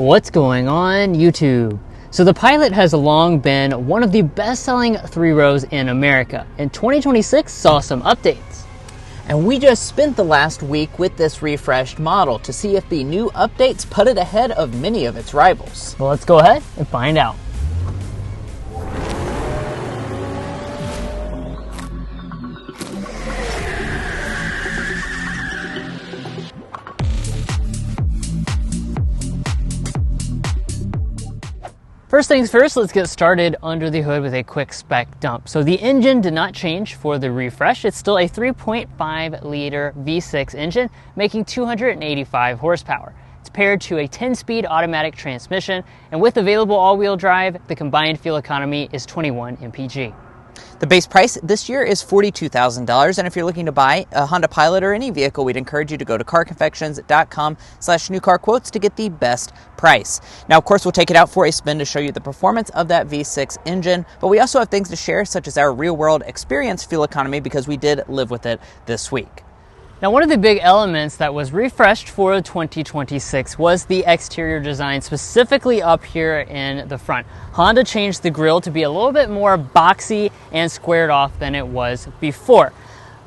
What's going on YouTube? So the Pilot has long been one of the best-selling three-rows in America, and 2026 saw some updates. And we just spent the last week with this refreshed model to see if the new updates put it ahead of many of its rivals. Well, let's go ahead and find out. First things first, let's get started under the hood with a quick spec dump. So the engine did not change for the refresh. It's still a 3.5 liter V6 engine, making 285 horsepower. It's paired to a 10-speed automatic transmission, and with available all-wheel drive, the combined fuel economy is 21 mpg. The base price this year is $42,000, and if you're looking to buy a Honda Pilot or any vehicle, we'd encourage you to go to carconfections.com/newcarquotes to get the best price. Now, of course, we'll take it out for a spin to show you the performance of that V6 engine, but we also have things to share, such as our real-world experience fuel economy, because we did live with it this week. Now, one of the big elements that was refreshed for 2026 was the exterior design, specifically up here in the front. Honda changed the grille to be a little bit more boxy and squared off than it was before.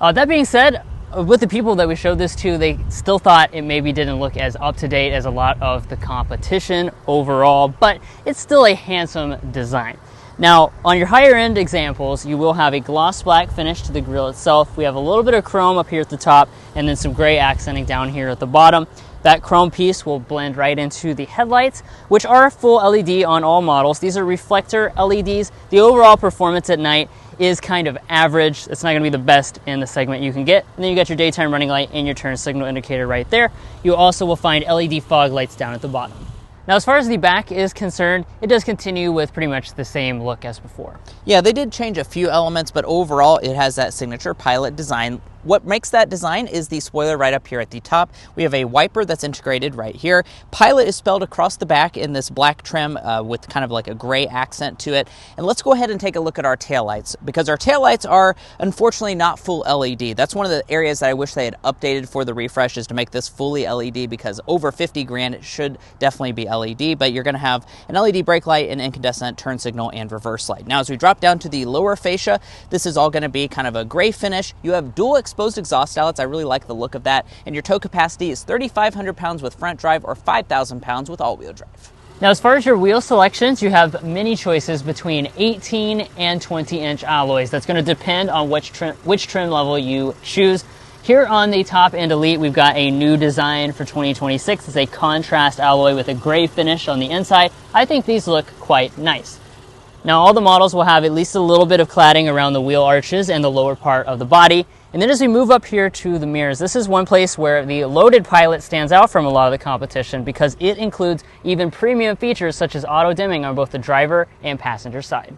That being said, with the people that we showed this to, they still thought it maybe didn't look as up-to-date as a lot of the competition overall, but it's still a handsome design. Now, on your higher end examples, you will have a gloss black finish to the grille itself. We have a little bit of chrome up here at the top and then some gray accenting down here at the bottom. That chrome piece will blend right into the headlights, which are full LED on all models. These are reflector LEDs. The overall performance at night is kind of average. It's not going to be the best in the segment you can get. And then you got your daytime running light and your turn signal indicator right there. You also will find LED fog lights down at the bottom. Now, as far as the back is concerned, it does continue with pretty much the same look as before. Yeah, they did change a few elements, but overall it has that signature Pilot design. What makes that design is the spoiler right up here at the top. We have a wiper that's integrated right here. Pilot is spelled across the back in this black trim with kind of like a gray accent to it. And let's go ahead and take a look at our taillights, because our taillights are unfortunately not full LED. That's one of the areas that I wish they had updated for the refresh, is to make this fully LED, because over 50 grand it should definitely be LED, but you're going to have an LED brake light, an incandescent turn signal, and reverse light. Now, as we drop down to the lower fascia, this is all going to be kind of a gray finish. You have dual exposed exhaust outlets. I really like the look of that. And your tow capacity is 3,500 pounds with front drive or 5,000 pounds with all-wheel drive. Now, as far as your wheel selections, you have many choices between 18 and 20-inch alloys. That's going to depend on which trim level you choose. Here on the top end Elite, we've got a new design for 2026. It's a contrast alloy with a gray finish on the inside. I think these look quite nice. Now, all the models will have at least a little bit of cladding around the wheel arches and the lower part of the body. And then as we move up here to the mirrors, this is one place where the loaded Pilot stands out from a lot of the competition, because it includes even premium features such as auto dimming on both the driver and passenger side.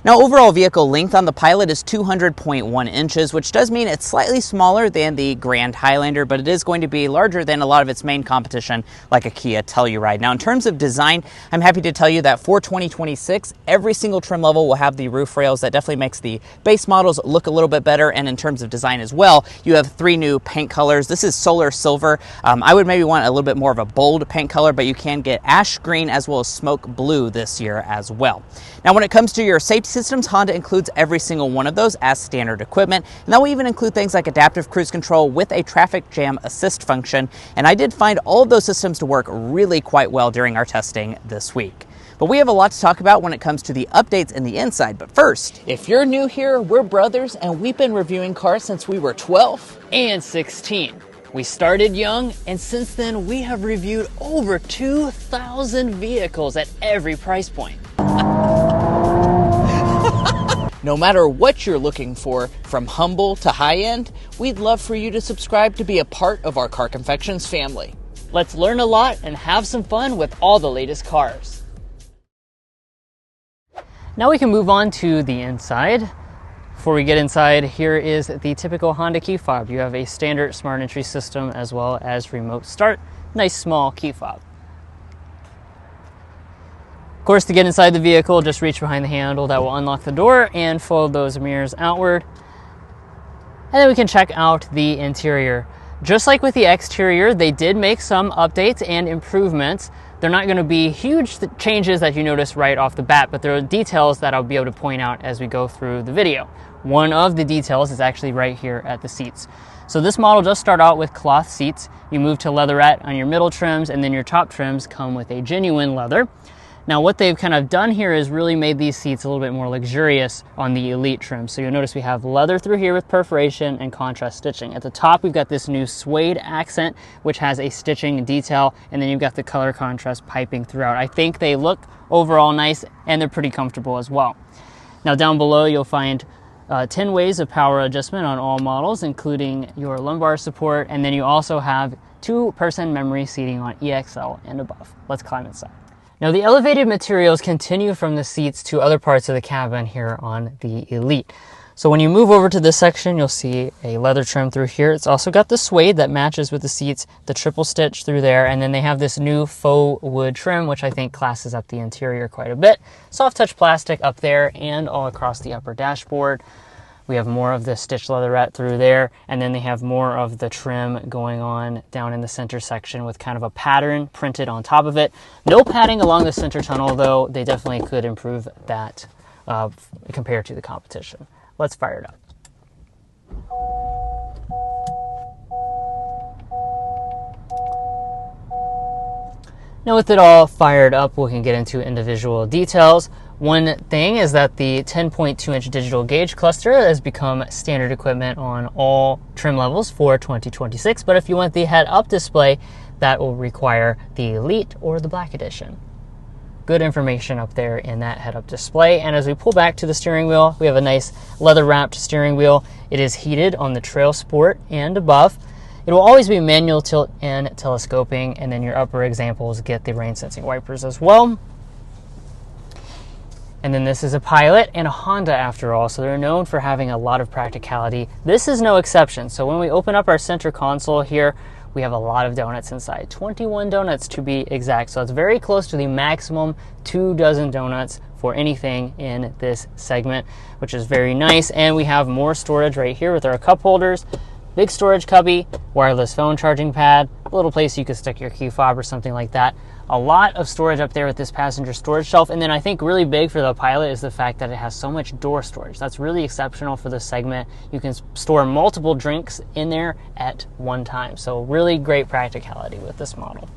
Now, overall vehicle length on the Pilot is 200.1 inches, which does mean it's slightly smaller than the Grand Highlander, but it is going to be larger than a lot of its main competition, like a Kia Telluride. Now, in terms of design, I'm happy to tell you that for 2026, every single trim level will have the roof rails. That definitely makes the base models look a little bit better, and in terms of design as well, you have 3 new paint colors. This is Solar Silver. I would maybe want a little bit more of a bold paint color, but you can get ash green as well as smoke blue this year as well. Now, when it comes to your safety systems, Honda includes every single one of those as standard equipment, and that will even include things like adaptive cruise control with a traffic jam assist function, and I did find all of those systems to work really quite well during our testing this week. But we have a lot to talk about when it comes to the updates in the inside. But first, if you're new here, we're brothers, and we've been reviewing cars since we were 12 and 16. We started young, and since then we have reviewed over 2,000 vehicles at every price point. No matter what you're looking for, from humble to high-end, we'd love for you to subscribe to be a part of our Car Confections family. Let's learn a lot and have some fun with all the latest cars. Now we can move on to the inside. Before we get inside, here is the typical Honda key fob. You have a standard smart entry system as well as remote start. Nice small key fob. Of course, to get inside the vehicle, just reach behind the handle. That will unlock the door and fold those mirrors outward. And then we can check out the interior. Just like with the exterior, they did make some updates and improvements. They're not going to be huge changes that you notice right off the bat, but there are details that I'll be able to point out as we go through the video. One of the details is actually right here at the seats. So this model does start out with cloth seats. You move to leatherette on your middle trims, and then your top trims come with a genuine leather. Now what they've kind of done here is really made these seats a little bit more luxurious on the Elite trim. So you'll notice we have leather through here with perforation and contrast stitching. At the top we've got this new suede accent which has a stitching detail, and then you've got the color contrast piping throughout. I think they look overall nice and they're pretty comfortable as well. Now down below you'll find 10 ways of power adjustment on all models, including your lumbar support, and then you also have 2-person memory seating on EXL and above. Let's climb inside. Now the elevated materials continue from the seats to other parts of the cabin here on the Elite. So when you move over to this section, you'll see a leather trim through here. It's also got the suede that matches with the seats, the triple stitch through there, and then they have this new faux wood trim, which I think classes up the interior quite a bit. Soft touch plastic up there and all across the upper dashboard. We have more of the stitched leatherette through there, and then they have more of the trim going on down in the center section with kind of a pattern printed on top of it. No padding along the center tunnel, though they definitely could improve that compared to the competition. Let's fire it up. Now with it all fired up, we can get into individual details. One thing is that the 10.2-inch digital gauge cluster has become standard equipment on all trim levels for 2026, but if you want the head-up display, that will require the Elite or the Black Edition. Good information up there in that head-up display. And as we pull back to the steering wheel, we have a nice leather-wrapped steering wheel. It is heated on the Trail Sport and above. It will always be manual tilt and telescoping, and then your upper examples get the rain-sensing wipers as well. And then this is a Pilot and a Honda after all, so they're known for having a lot of practicality. This is no exception. So when we open up our center console here, we have a lot of donuts inside, 21 donuts to be exact. So it's very close to the maximum 2 dozen donuts for anything in this segment, which is very nice. And we have more storage right here with our cup holders, big storage cubby, wireless phone charging pad, a little place you could stick your key fob or something like that. A lot of storage up there with this passenger storage shelf. And then I think really big for the Pilot is the fact that it has so much door storage. That's really exceptional for this segment. You can store multiple drinks in there at one time. So really great practicality with this model.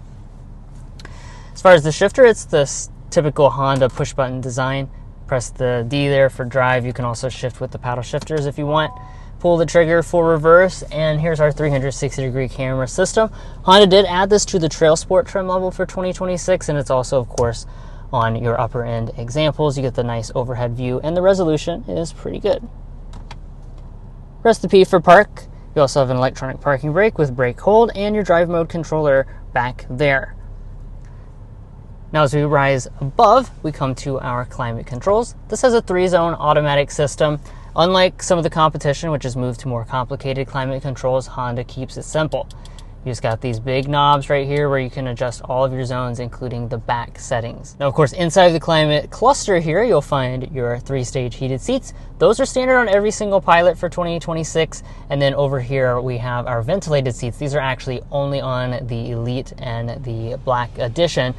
As far as the shifter, it's this typical Honda push button design. Press the D there for drive. You can also shift with the paddle shifters if you want. Pull the trigger for reverse, and here's our 360-degree camera system. Honda did add this to the Trail Sport trim level for 2026, and it's also, of course, on your upper end examples. You get the nice overhead view, and the resolution is pretty good. Press the P for park. You also have an electronic parking brake with brake hold, and your drive mode controller back there. Now as we rise above, we come to our climate controls. This has a 3-zone automatic system. Unlike some of the competition, which has moved to more complicated climate controls, Honda keeps it simple. You just got these big knobs right here where you can adjust all of your zones, including the back settings. Now, of course, inside the climate cluster here, you'll find your 3-stage heated seats. Those are standard on every single Pilot for 2026. And then over here, we have our ventilated seats. These are actually only on the Elite and the Black Edition.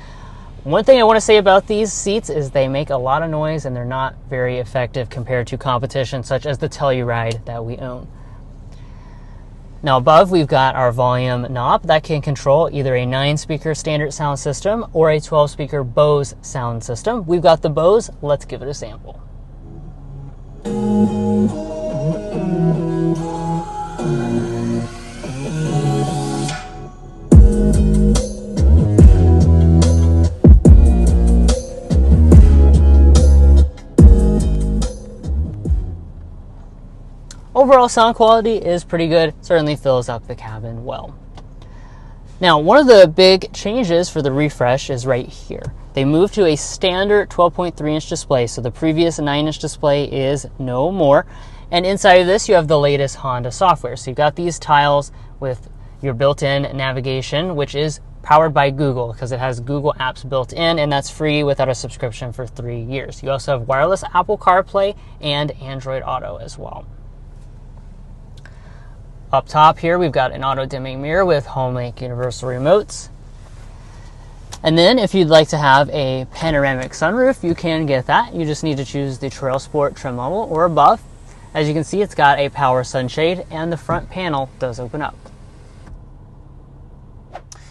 One thing I want to say about these seats is they make a lot of noise and they're not very effective compared to competition such as the Telluride that we own. Now above we've got our volume knob that can control either a 9-speaker standard sound system or a 12-speaker Bose sound system. We've got the Bose, let's give it a sample. Overall sound quality is pretty good, certainly fills up the cabin well. Now, one of the big changes for the refresh is right here. They moved to a standard 12.3-inch display, so the previous 9-inch display is no more. And inside of this, you have the latest Honda software. So you've got these tiles with your built-in navigation, which is powered by Google because it has Google Apps built in, and that's free without a subscription for 3 years. You also have wireless Apple CarPlay and Android Auto as well. Up top here, we've got an auto-dimming mirror with HomeLink universal remotes. And then if you'd like to have a panoramic sunroof, you can get that. You just need to choose the Trail Sport trim level or above. As you can see, it's got a power sunshade and the front panel does open up.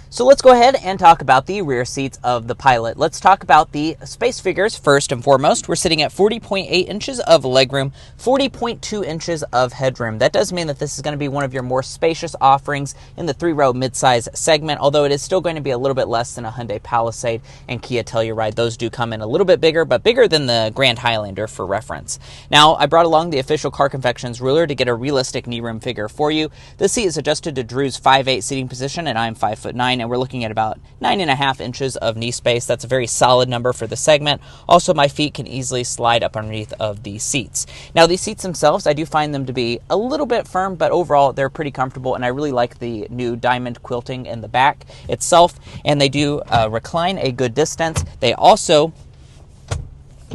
So let's go ahead and talk about the rear seats of the Pilot. Let's talk about the space figures first and foremost. We're sitting at 40.8 inches of legroom, 40.2 inches of headroom. That does mean that this is going to be one of your more spacious offerings in the 3-row midsize segment, although it is still going to be a little bit less than a Hyundai Palisade and Kia Telluride. Those do come in a little bit bigger, but bigger than the Grand Highlander for reference. Now, I brought along the official Car Confections ruler to get a realistic knee room figure for you. This seat is adjusted to Drew's 5'8" seating position, and I'm 5'9", and we're looking at about 9.5 inches of knee space. That's a very solid number for the segment. Also, my feet can easily slide up underneath of the seats. Now, these seats themselves, I do find them to be a little bit firm, but overall, they're pretty comfortable, and I really like the new diamond quilting in the back itself, and they do recline a good distance. They also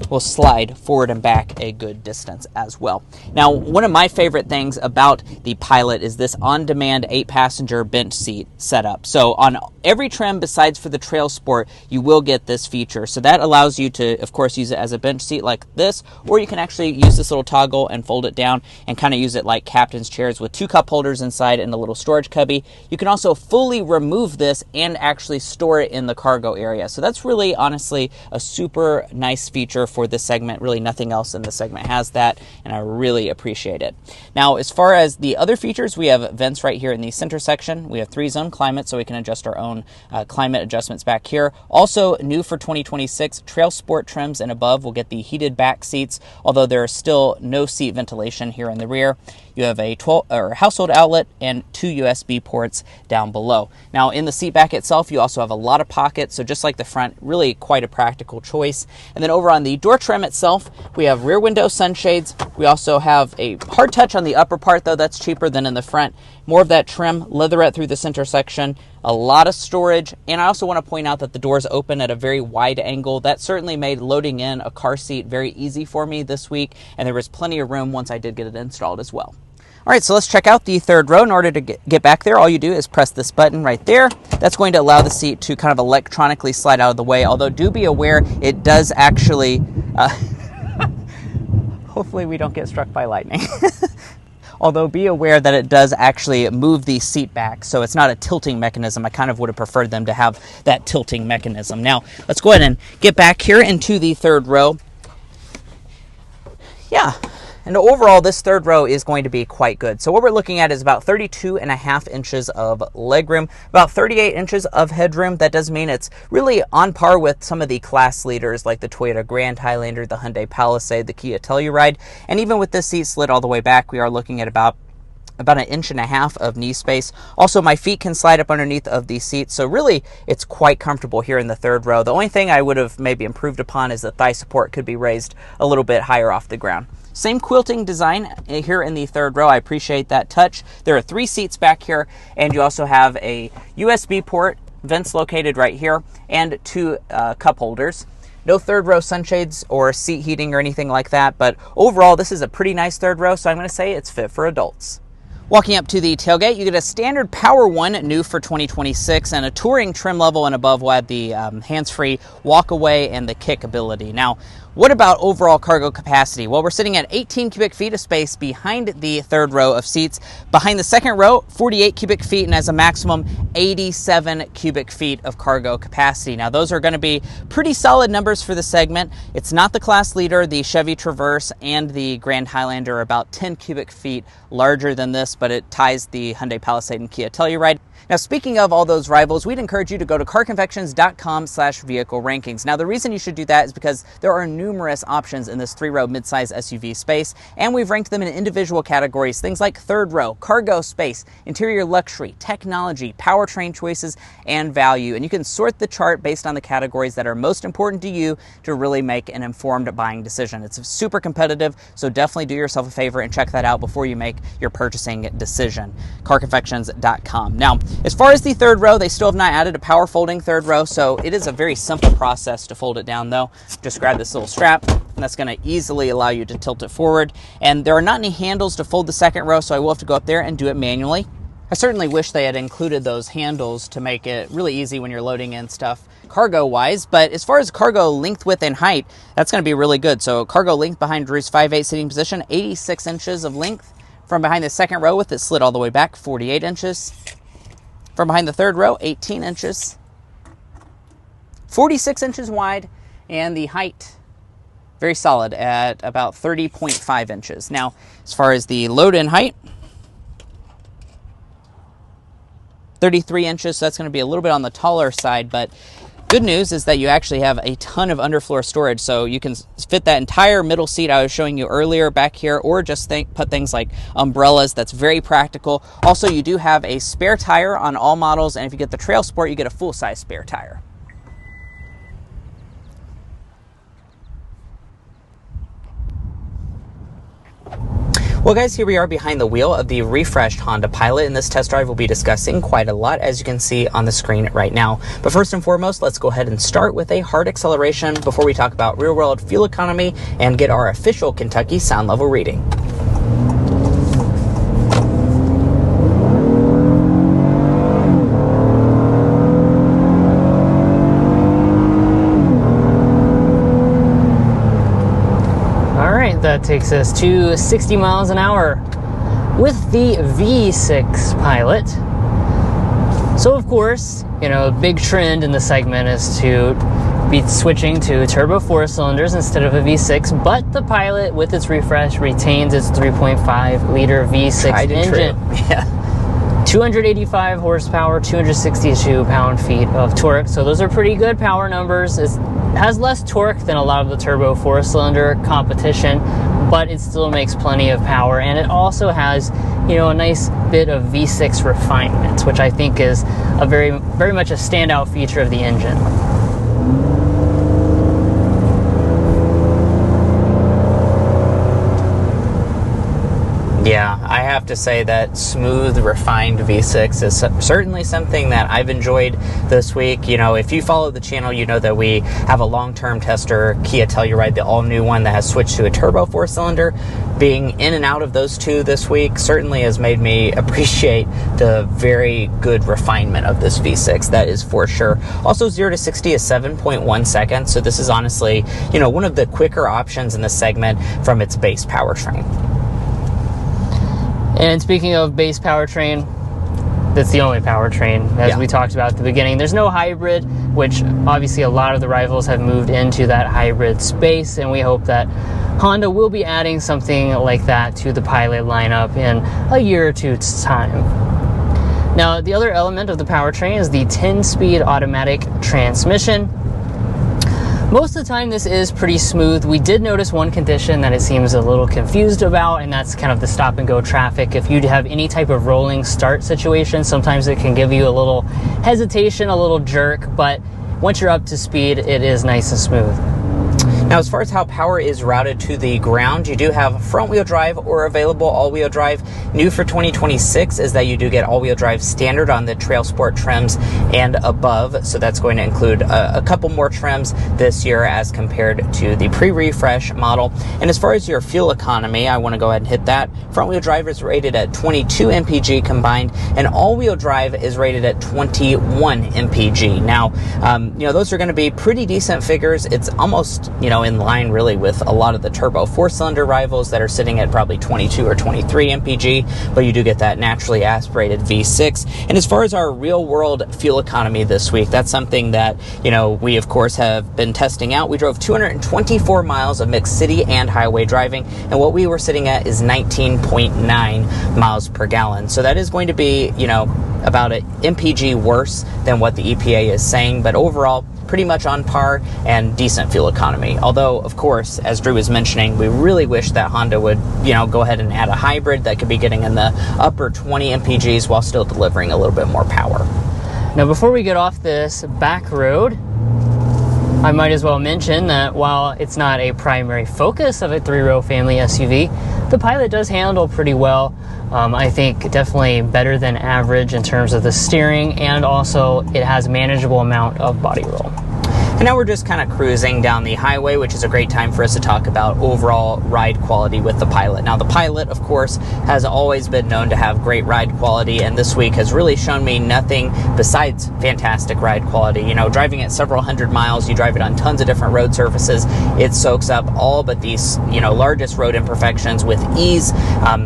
will slide forward and back a good distance as well. Now, one of my favorite things about the Pilot is this on-demand 8-passenger bench seat setup. So on every trim besides for the Trail Sport, you will get this feature. So that allows you to, of course, use it as a bench seat like this, or you can actually use this little toggle and fold it down and kind of use it like captain's chairs with 2 cup holders inside and a little storage cubby. You can also fully remove this and actually store it in the cargo area. So that's really, honestly, a super nice feature for this segment. Really nothing else in the segment has that, and I really appreciate it. Now, as far as the other features, we have vents right here in the center section. We have 3-zone climate, so we can adjust our own climate adjustments back here. Also, new for 2026, Trail Sport trims and above will get the heated back seats, although there is still no seat ventilation here in the rear. You have a household outlet and 2 USB ports down below. Now, in the seat back itself, you also have a lot of pockets, so just like the front, really quite a practical choice. And then over on the door trim itself, we have rear window sunshades. We also have a hard touch on the upper part, though that's cheaper than in the front. More of that trim, leatherette through the center section, a lot of storage, and I also want to point out that the doors open at a very wide angle. That certainly made loading in a car seat very easy for me this week, and there was plenty of room once I did get it installed as well. All right, so let's check out the 3rd row. In order to get back there, all you do is press this button right there. That's going to allow the seat to kind of electronically slide out of the way, although do be aware it does actually... hopefully we don't get struck by lightning. Although be aware that it does actually move the seat back, so it's not a tilting mechanism. I kind of would have preferred them to have that tilting mechanism. Now, let's go ahead and get back here into the 3rd row. Yeah. And overall, this 3rd row is going to be quite good. So what we're looking at is about 32.5 inches of legroom, about 38 inches of headroom. That does mean it's really on par with some of the class leaders like the Toyota Grand Highlander, the Hyundai Palisade, the Kia Telluride. And even with this seat slid all the way back, we are looking at about 1.5 inches of knee space. Also, my feet can slide up underneath of these seats, so really it's quite comfortable here in the 3rd row. The only thing I would have maybe improved upon is the thigh support could be raised a little bit higher off the ground. Same quilting design here in the 3rd row. I appreciate that touch. There are 3 seats back here, and you also have a USB port, vents located right here, and 2 cup holders. No 3rd row sunshades or seat heating or anything like that, but overall this is a pretty nice 3rd row, so I'm going to say it's fit for adults. Walking up to the tailgate, you get a standard Power One new for 2026, and a touring trim level and above will have the hands-free walk away and the kick ability. Now, what about overall cargo capacity? Well, we're sitting at 18 cubic feet of space behind the 3rd row of seats. Behind the 2nd row, 48 cubic feet, and as a maximum, 87 cubic feet of cargo capacity. Now, those are going to be pretty solid numbers for the segment. It's not the class leader. The Chevy Traverse and the Grand Highlander are about 10 cubic feet larger than this, but it ties the Hyundai Palisade and Kia Telluride. Now, speaking of all those rivals, we'd encourage you to go to carconfections.com/vehicle rankings. Now, the reason you should do that is because there are numerous options in this 3-row midsize SUV space, and we've ranked them in individual categories, things like 3rd row, cargo space, interior luxury, technology, powertrain choices, and value. And you can sort the chart based on the categories that are most important to you to really make an informed buying decision. It's super competitive, so definitely do yourself a favor and check that out before you make your purchasing decision. carconfections.com. Now, as far as the 3rd row, they still have not added a power folding 3rd row, so it is a very simple process to fold it down, though. Just grab this little strap, and that's going to easily allow you to tilt it forward. And there are not any handles to fold the second row, so I will have to go up there and do it manually. I certainly wish they had included those handles to make it really easy when you're loading in stuff cargo-wise, but as far as cargo length, width, and height, that's going to be really good. So cargo length behind Drew's 5'8" sitting position, 86 inches of length. From behind the second row with it slid all the way back, 48 inches. From behind the third row, 18 inches. 46 inches wide, and the height, very solid at about 30.5 inches. Now, as far as the load-in height, 33 inches, so that's going to be a little bit on the taller side, but good news is that you actually have a ton of underfloor storage, so you can fit that entire middle seat I was showing you earlier back here, or just put things like umbrellas. That's very practical. Also, you do have a spare tire on all models, and if you get the Trail Sport, you get a full-size spare tire. Well guys, here we are behind the wheel of the refreshed Honda Pilot. In this test drive, we'll be discussing quite a lot, as you can see on the screen right now. But first and foremost, let's go ahead and start with a hard acceleration before we talk about real-world fuel economy and get our official Kentucky sound level reading. That takes us to 60 miles an hour with the V6 Pilot. So of course, you know, a big trend in the segment is to be switching to turbo 4 cylinders instead of a V6, but the Pilot with its refresh retains its 3.5 liter V6 engine. Yeah. 285 horsepower, 262 pound-feet of torque. So those are pretty good power numbers. It has less torque than a lot of the turbo 4-cylinder competition, but it still makes plenty of power. And it also has, you know, a nice bit of V6 refinement, which I think is a very much a standout feature of the engine. Yeah, I have to say that smooth, refined V6 is certainly something that I've enjoyed this week. You know, if you follow the channel, you know that we have a long-term tester, Kia Telluride, the all-new one that has switched to a turbo 4-cylinder. Being in and out of those two this week certainly has made me appreciate the very good refinement of this V6, that is for sure. Also, 0 to 60 is 7.1 seconds, so this is honestly, you know, one of the quicker options in the segment from its base powertrain. And speaking of base powertrain, that's the only powertrain, as we talked about at the beginning. There's no hybrid, which obviously a lot of the rivals have moved into that hybrid space, and we hope that Honda will be adding something like that to the Pilot lineup in a year or two's time. Now, the other element of the powertrain is the 10-speed automatic transmission. Most of the time this is pretty smooth. We did notice one condition that it seems a little confused about, and that's kind of the stop and go traffic. If you have any type of rolling start situation, sometimes it can give you a little hesitation, a little jerk, but once you're up to speed, it is nice and smooth. Now, as far as how power is routed to the ground, you do have front-wheel drive or available all-wheel drive. New for 2026 is that you do get all-wheel drive standard on the Trail Sport trims and above, so that's going to include a couple more trims this year as compared to the pre-refresh model. And as far as your fuel economy, I want to go ahead and hit that. Front-wheel drive is rated at 22 mpg combined, and all-wheel drive is rated at 21 mpg. Now, you know, those are going to be pretty decent figures. It's almost, you know, in line really with a lot of the turbo 4-cylinder rivals that are sitting at probably 22 or 23 mpg, but you do get that naturally aspirated V6. And as far as our real world fuel economy this week, that's something that, you know, we of course have been testing out. We drove 224 miles of mixed city and highway driving, and what we were sitting at is 19.9 miles per gallon. So that is going to be, you know, about an mpg worse than what the EPA is saying, but overall pretty much on par and decent fuel economy. Although, of course, as Drew was mentioning, we really wish that Honda would, you know, go ahead and add a hybrid that could be getting in the upper 20 mpgs while still delivering a little bit more power. Now, before we get off this back road, I might as well mention that while it's not a primary focus of a 3-row family SUV, the Pilot does handle pretty well. I think definitely better than average in terms of the steering, and also it has a manageable amount of body roll. And now we're just kind of cruising down the highway, which is a great time for us to talk about overall ride quality with the Pilot. Now, the Pilot, of course, has always been known to have great ride quality, and this week has really shown me nothing besides fantastic ride quality. You know, driving at several hundred miles, you drive it on tons of different road surfaces, it soaks up all but these, largest road imperfections with ease.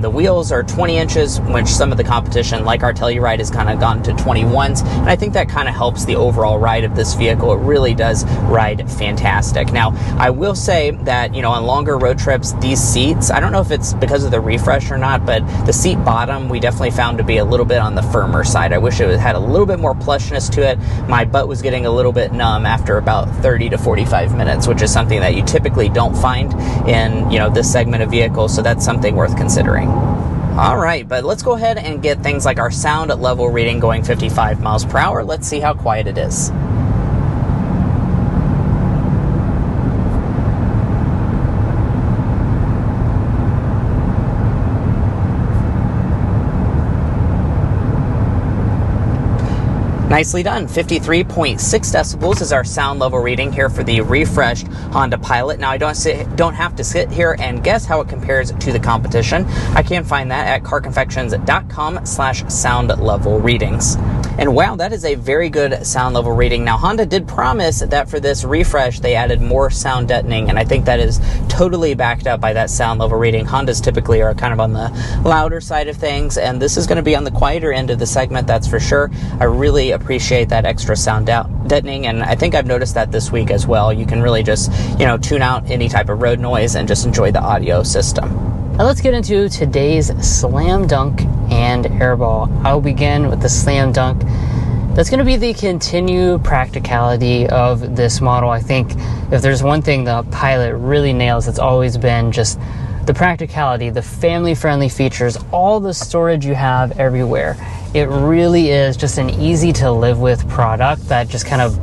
The wheels are 20 inches, which some of the competition, like our Telluride, has kind of gone to 21s, and I think that kind of helps the overall ride of this vehicle. It really does ride fantastic. Now, I will say that, on longer road trips, these seats, I don't know if it's because of the refresh or not, but the seat bottom we definitely found to be a little bit on the firmer side. I wish it had a little bit more plushness to it. My butt was getting a little bit numb after about 30 to 45 minutes, which is something that you typically don't find in, this segment of vehicles, so that's something worth considering. All right, but let's go ahead and get things like our sound level reading going 55 miles per hour. Let's see how quiet it is. Nicely done. 53.6 decibels is our sound level reading here for the refreshed Honda Pilot. Now, I don't have to sit here and guess how it compares to the competition. I can find that at carconfections.com/sound level readings. And wow, that is a very good sound level reading. Now, Honda did promise that for this refresh, they added more sound deadening, and I think that is totally backed up by that sound level reading. Hondas typically are kind of on the louder side of things, and this is going to be on the quieter end of the segment, that's for sure. I really appreciate that extra sound deadening, and I think I've noticed that this week as well. You can really just, tune out any type of road noise and just enjoy the audio system. Now let's get into today's Slam Dunk and Airball. I'll begin with the Slam Dunk. That's going to be the continued practicality of this model. I think if there's one thing the Pilot really nails, it's always been just the practicality, the family-friendly features, all the storage you have everywhere. It really is just an easy-to-live-with product that just kind of,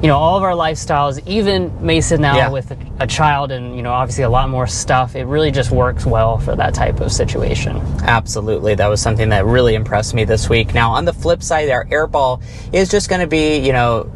all of our lifestyles, even Mason now with a child and, obviously a lot more stuff, it really just works well for that type of situation. Absolutely. That was something that really impressed me this week. Now, on the flip side, our Airball is just going to be,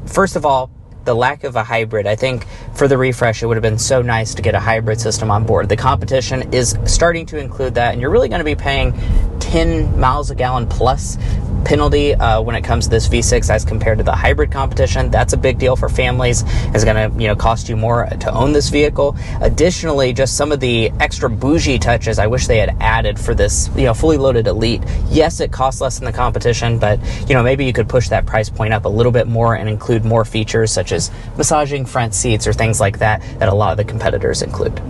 first of all, the lack of a hybrid. I think for the refresh, it would have been so nice to get a hybrid system on board. The competition is starting to include that, and you're really going to be paying 10 miles a gallon plus penalty when it comes to this V6 as compared to the hybrid competition. That's a big deal for families. It's going to cost you more to own this vehicle. Additionally, just some of the extra bougie touches I wish they had added for this fully loaded Elite. Yes, it costs less than the competition, but maybe you could push that price point up a little bit more and include more features such as massaging front seats or things like that a lot of the competitors include.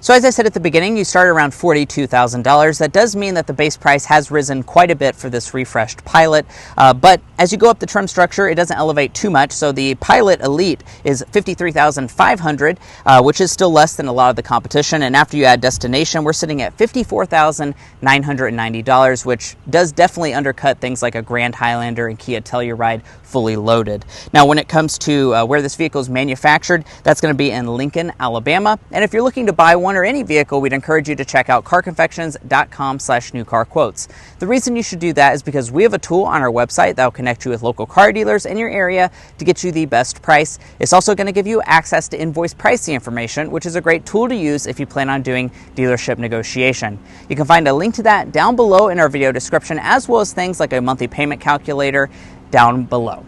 So as I said at the beginning, you start around $42,000. That does mean that the base price has risen quite a bit for this refreshed Pilot, but as you go up the trim structure, it doesn't elevate too much. So the Pilot Elite is $53,500, which is still less than a lot of the competition. And after you add destination, we're sitting at $54,990, which does definitely undercut things like a Grand Highlander and Kia Telluride fully loaded. Now, when it comes to where this vehicle is manufactured, that's going to be in Lincoln, Alabama. And if you're looking to buy one or any vehicle, we'd encourage you to check out carconfections.com/newcarquotes. The reason you should do that is because we have a tool on our website that will connect you with local car dealers in your area to get you the best price. It's also going to give you access to invoice pricing information, which is a great tool to use if you plan on doing dealership negotiation. You can find a link to that down below in our video description, as well as things like a monthly payment calculator down below.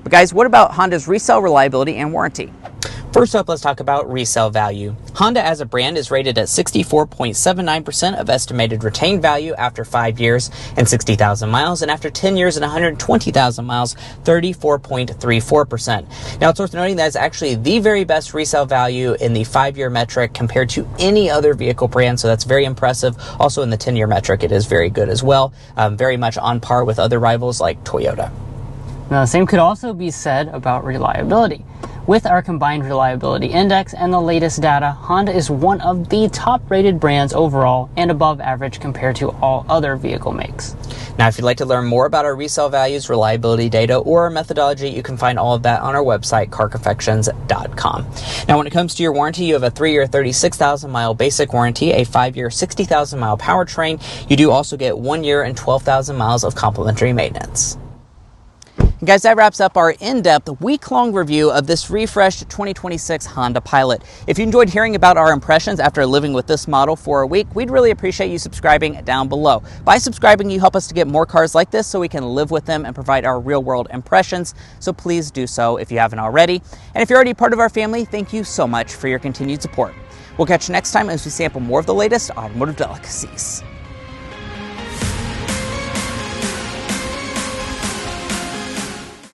But guys, what about Honda's resale reliability and warranty? First up, let's talk about resale value. Honda as a brand is rated at 64.79% of estimated retained value after 5 years and 60,000 miles, and after 10 years and 120,000 miles, 34.34%. Now, it's worth noting that is actually the very best resale value in the 5-year metric compared to any other vehicle brand, so that's very impressive. Also in the 10-year metric, it is very good as well, very much on par with other rivals like Toyota. Now, the same could also be said about reliability. With our combined reliability index and the latest data, Honda is one of the top-rated brands overall and above average compared to all other vehicle makes. Now, if you'd like to learn more about our resale values, reliability data, or our methodology, you can find all of that on our website, carconfections.com. Now, when it comes to your warranty, you have a 3-year 36,000-mile basic warranty, a 5-year 60,000-mile powertrain. You do also get 1 year and 12,000 miles of complimentary maintenance. And guys, that wraps up our in-depth week-long review of this refreshed 2026 Honda Pilot. If you enjoyed hearing about our impressions after living with this model for a week, we'd really appreciate you subscribing down below. By subscribing, you help us to get more cars like this so we can live with them and provide our real-world impressions. So please do so if you haven't already. And if you're already part of our family, thank you so much for your continued support. We'll catch you next time as we sample more of the latest automotive delicacies.